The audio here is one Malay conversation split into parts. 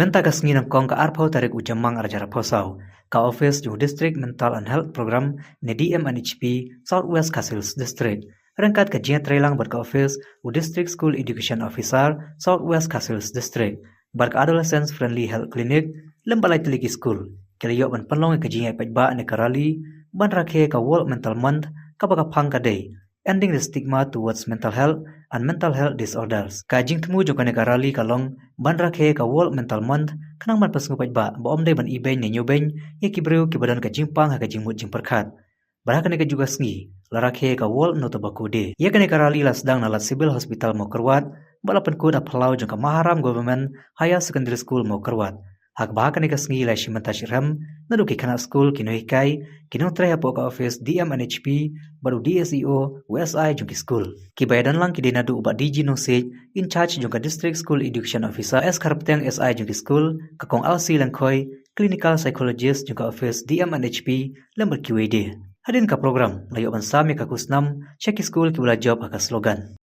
Menta kasngi ng kong ka arpaw tarik ujamang arjara posau, ka office yung District Mental and Health Program ni DMNHP Southwest Castles District. Rangkat ka jiat trailang berka office u District School Education Officer Southwest Castles District. Berka Adolescents Friendly Health Clinic lembalai teliki school. Kaliyo ban panlong ka jiat pajba ni karali ban rakhe ka World Mental Month ka baka pang ka day. Ending the stigma towards mental health and mental health disorders. Kajing temu jo kane karali kalong ban rakhe ka World Mental Month kanang man pas ngupai ba om day ban ibay ne nyobeng ye kibreu ki badan ka jingpang ha ka jingmut jing perkhat. Barha kane ka juga sngi larakhe ka World No Tobacco Day. Ye kane karali la sedang nalat civil hospital mo kerwat balapan kud aplau jo ka Maharam Government Higher Secondary School mo kerwat. Hak bahkan ka sngi la shimanta shiram naduki kana school kinohikai kinong treha po ka office DMNHP baru DSEO WSI jungki school kibayadan lang kidena du ubat DG Nosej in charge jungka District School Education Officer S Karpteng SI jungki school kakong LC Langkoi clinical psychologist jungka office DMNHP lembar QAD hadin ka program layo ban sami ka kusnam Shaki School kibula job ka slogan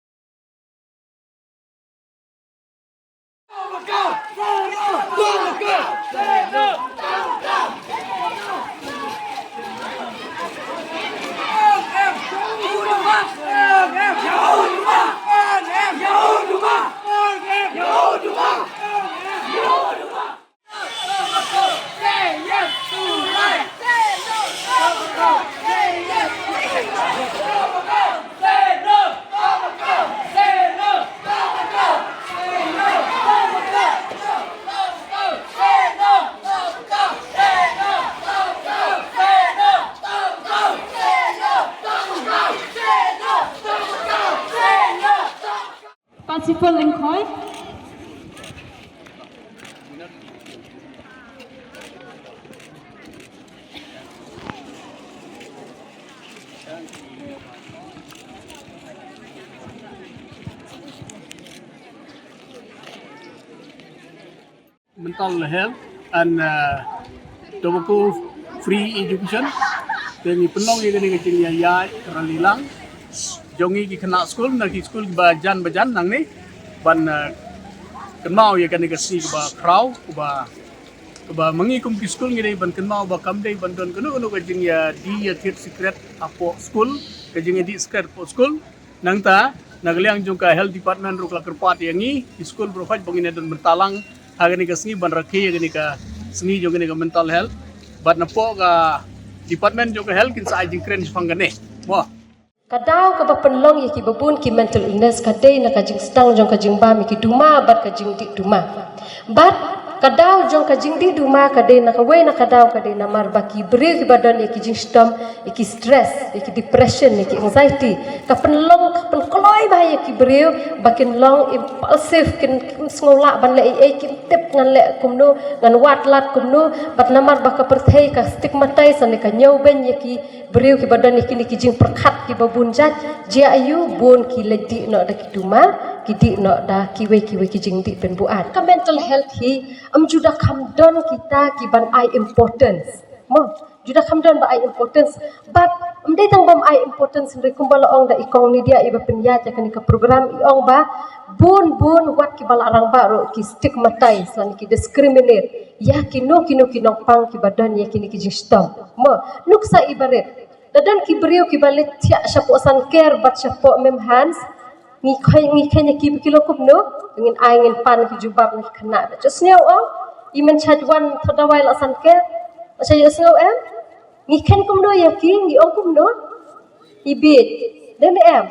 Principal Langkoi. Mental health and tobacco free education. Jadi penong yang kini kecil ya keralilang. Jongi ki kena school nak school bajan nang ni ban kenau ya kani kasi ba kraw ba mengikum ki school ngiri ban kenau ba kamdei ban don kenu ka jing ya di ya tit secret apo school ka jing di secret po school nang ta nagliang jung ka health department ru kelakar pat yangi school provide bangin don mentalang hagani ka sngi ban rakhe gani ka sngi jung ka mental health ban napo ka department jung ka health kin sa jing kren fangane mo Kadau ka penlong ye ki babun ki mental illness kadai na kajing stang jong kajing ba mi ki duma bat kajing di duma. Bat kadau jong kajing di duma kadai na kawai na kadau kadai na mar ba ki beri ki badan ye ki jing stom ye ki stress ye ki depression ye ki anxiety ka penlong ka penkoloi ba ye ki beri bakin long impulsive kin sngola ban le ai ki tip ngan le kumno ngan wat lat kumno bat namar ba ka perthei ka stigmatize ne ka nyau ben ye ki beri ki badan ye ki jing perkhat ki babun jat jia ayu bon ki ledi no da ki duma ki di no da ki we ki jing di pen buat ka mental health hi am juda kham don kita ki ban ai importance mo juda kham don ba ai importance but am dai tang bam ai importance re kumbala ong da ikong ni dia iba penya ja kan ka program iong ba bon wat ki bala arang ba ro ki stigmatize san ki discriminate ya ki no pang ki badan ya ki jing stom mo nuksa ibaret dadan ki beriu ki balit tia syapo san care bat syapo mem hands ngi khanya ki kilo kupno ngin ai ngin pan ki jubab ni khana just new imen chadwan thodawai la san care acha yesno em ngi khen kumno ya ki ngi ong kumno ibit dan em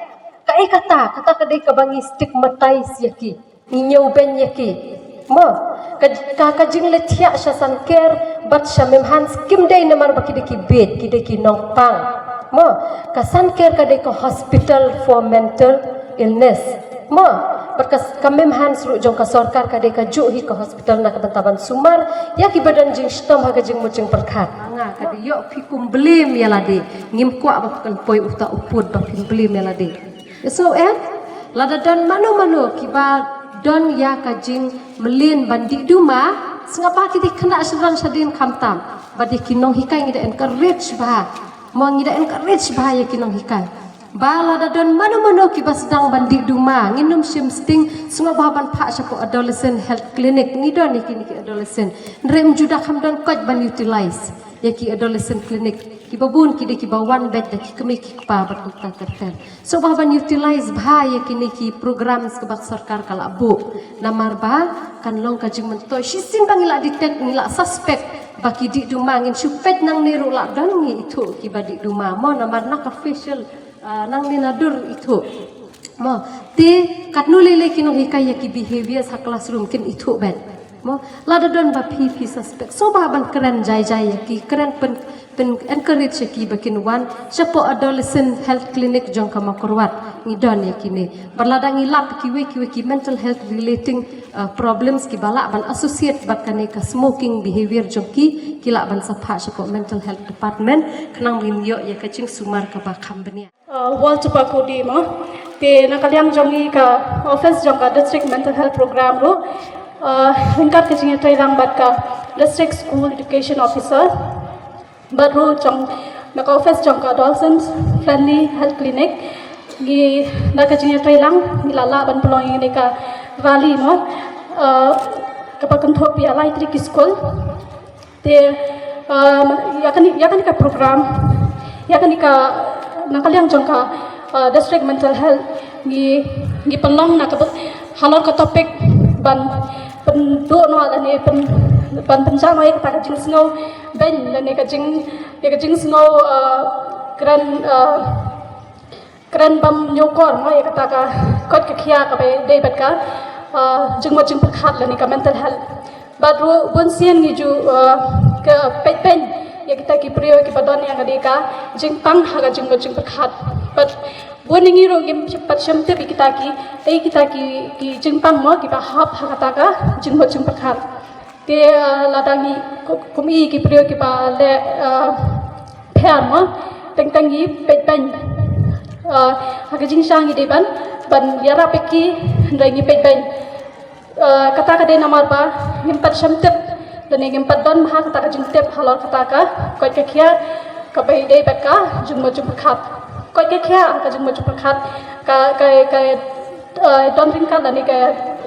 ka kata kadai ka bangi stigmatize ya ki ngi nyau ben ya ki mo ka jing le tia san care bat shamem hands kim dai namar ba ki bed ki nong pang mo ka san care ka dai ko hospital for mental illness mo berkas kamem hands ru jong ka sarkar ka dai ka ju hi ka hospital na ka bantaban sumar ya ki badan jing stom ha ka jing mucing perkhat nga ka dai yo ki kumblim ya lade ngim kwa ba kan poi uta upud ba kumblim ya lade so lada dan mano ki ba don ya kajing melin bandi duma sengapa kita kena seran sadin kamtam badi kinong hikai ngida encourage bah mo ngida encourage bah ya kinong hikai Bala dadon mano-mano ki basdang bandi duma nginum sim sting sunga baban pak syapo adolescent health clinic ngidon ki adolescent rem juda kamdon koj ban utilize yaki adolescent clinic ki babun ki de ki bawan bed de ki kemi ki pa bertukar kertel so baban utilize bha yaki ki program sebab sarkar kala bu namar ba kan long kajing mentoy sisim bang ila detect ila suspect baki di duma ngin supet nang niru la dan ngi itu ki badi duma mo namar nak official nang ninadur itu mo te katnulele kino hikaya ki behavior sa classroom kin itu ben mo lada don ba pi suspect so ba ban keren jai ki keren pen encourage ki bakin wan chapo adolescent health clinic jong kama korwat ngidon yakini berlada ngilap ki we mental health relating problems ki balak ban associate bakane ka smoking behavior jong ki kila ban sapha chapo mental health department khnang linyo ya kaching sumar ka ba company wal cepa kodi ma te nakaliang jongi ka office jong ka district mental health program ro hingkat kecingnya trairang bat ka district school education officer baru jong naka office jong ka adolescent friendly health clinic gi nak kecingnya trairang milala ban pelong ini ka valley no kapakan thopi alai tri school te yakan ka program yakan ka nakaliang jong ka district mental health gi penlong nak halor ka topik ban do no ala ne ban penca no ek ta jing snow ben la ne ka jing snow kran bam nyokor no ek ta ka kot ka khia ka be dei bat ka jing mo jing pakhat la ne ka mental health but bun sian ni ju ka pen ya kita ki priyo ki padon yang adika jing pang haga jing bajing berkhat but boning iro gim cepat syamte bi kita ki jing pang mo ki ba hap haga taka jing bajing berkhat te ladangi kumi ki priyo ki ba le phan mo teng yi pen haga jing sang gi deban ban yara peki ndangi pen kata ka de namar ba gim pat syamte dan yang padon mah kata jing tep halal kata ka koi ka khia ka bai dei bat ka jung ma jung khat koi ka khia ka jung ma jung khat ka don ring ka dan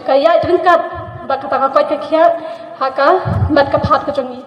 ka ya ring ka ba kata ka koi ka khia ha ka mat ka phat ka jongi